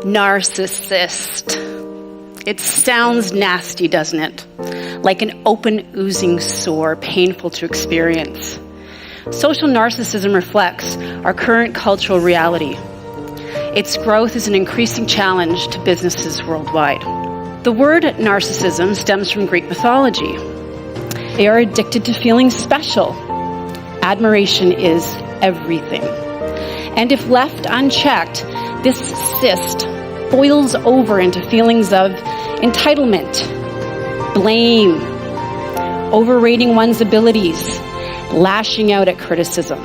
Narcissist. It sounds nasty, doesn't it? Like an open, oozing sore, painful to experience. Social narcissism reflects our current cultural reality. Its growth is an increasing challenge to businesses worldwide. The word narcissism stems from Greek mythology. They are addicted to feeling special. Admiration is everything. And if left unchecked, this cyst boils over into feelings of entitlement, blame, overrating one's abilities, lashing out at criticism,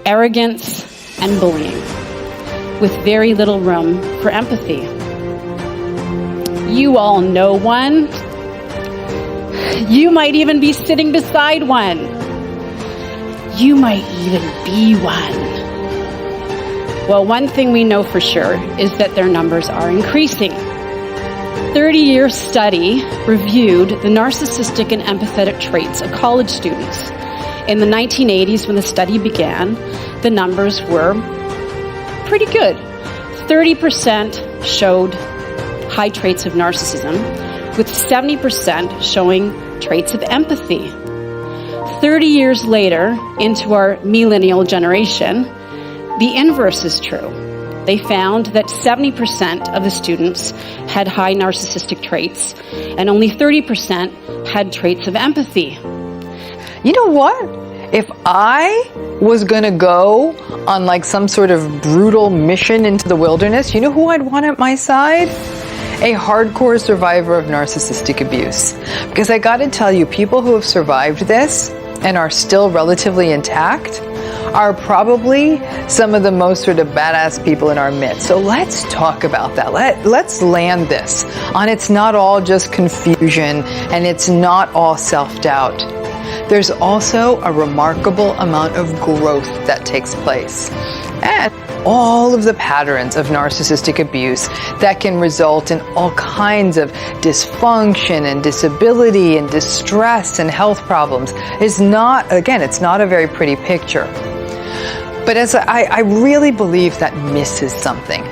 arrogance, and bullying, with very little room for empathy. You all know one. You might even be sitting beside one. You might even be one. Well, one thing we know for sure is that their numbers are increasing. 30-year study reviewed the narcissistic and empathetic traits of college students. In the 1980s, when the study began, the numbers were pretty good. 30% showed high traits of narcissism, with 70% showing traits of empathy. 30 years later, into our millennial generation, the inverse is true. They found that 70% of the students had high narcissistic traits, and only 30% had traits of empathy. You know what? If I was going to go on like some sort of brutal mission into the wilderness, you know who I'd want at my side? A hardcore survivor of narcissistic abuse. Because I got to tell you, people who have survived this and are still relatively intact are probably some of the most sort of badass people in our midst. So let's talk about that. Let's land this on it's not all just confusion and it's not all self-doubt. There's also a remarkable amount of growth that takes place. And all of the patterns of narcissistic abuse that can result in all kinds of dysfunction and disability and distress and health problems is not, again, it's not a very pretty picture. But as I really believe that misses something.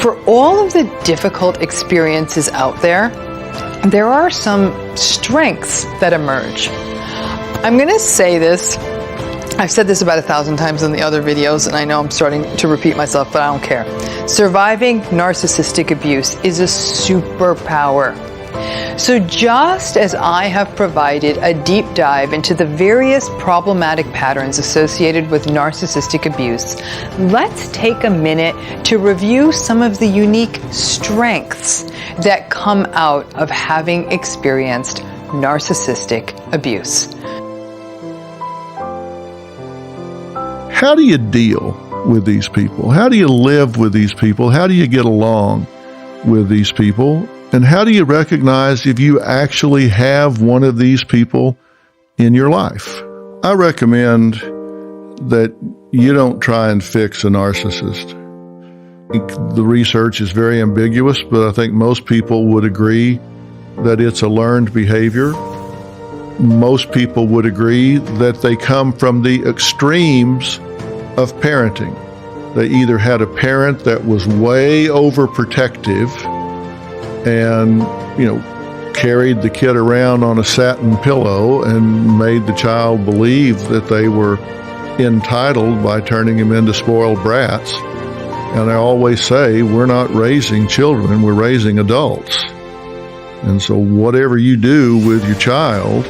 For all of the difficult experiences out there, there are some strengths that emerge. I'm going to say this. I've said this about 1,000 times in the other videos, and I know I'm starting to repeat myself, but I don't care. Surviving narcissistic abuse is a superpower. So just as I have provided a deep dive into the various problematic patterns associated with narcissistic abuse, let's take a minute to review some of the unique strengths that come out of having experienced narcissistic abuse. How do you deal with these people? How do you live with these people? How do you get along with these people? And how do you recognize if you actually have one of these people in your life? I recommend that you don't try and fix a narcissist. I think the research is very ambiguous, but I think most people would agree that it's a learned behavior. Most people would agree that they come from the extremes of parenting. They either had a parent that was way overprotective and, carried the kid around on a satin pillow and made the child believe that they were entitled by turning him into spoiled brats. And I always say, we're not raising children, we're raising adults. And so whatever you do with your child,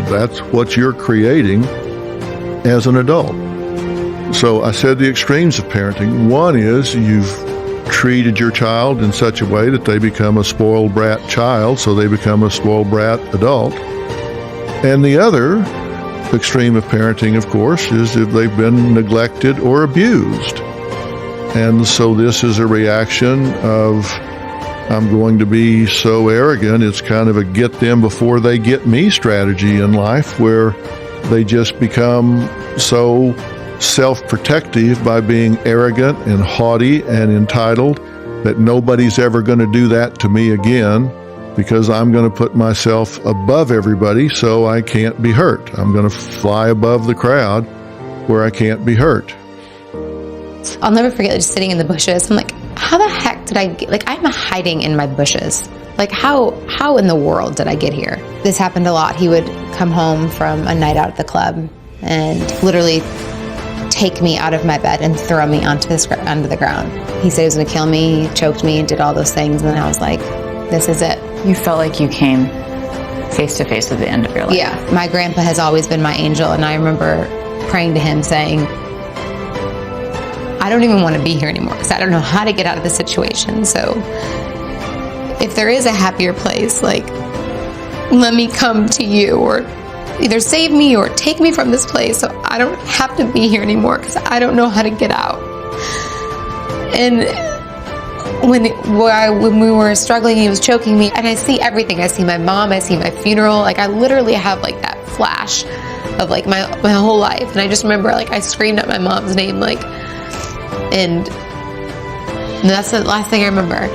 that's what you're creating as an adult. So I said the extremes of parenting. One is you've treated your child in such a way that they become a spoiled brat child, so they become a spoiled brat adult. And the other extreme of parenting, of course, is if they've been neglected or abused. And so this is a reaction of, I'm going to be so arrogant, it's kind of a get them before they get me strategy in life, where they just become so self-protective by being arrogant and haughty and entitled that nobody's ever going to do that to me again, because I'm going to put myself above everybody so I can't be hurt. I'm going to fly above the crowd where I can't be hurt. I'll never forget just sitting in the bushes. I'm like, how the heck did I get, like, I'm hiding in my bushes. Like, how in the world did I get here? This happened a lot. He would come home from a night out at the club and literally take me out of my bed and throw me onto the ground. He said he was going to kill me, choked me, did all those things, and then I was like, this is it. You felt like you came face to face with the end of your life. Yeah, my grandpa has always been my angel, and I remember praying to him saying, I don't even want to be here anymore because I don't know how to get out of this situation. So if there is a happier place, like, let me come to you, or either save me or take me from this place so I don't have to be here anymore because I don't know how to get out. And when we were struggling, he was choking me, and I see everything. I see my mom, I see my funeral. Like, I literally have like that flash of like my whole life. And I just remember, like, I screamed out my mom's name, like, and that's the last thing I remember.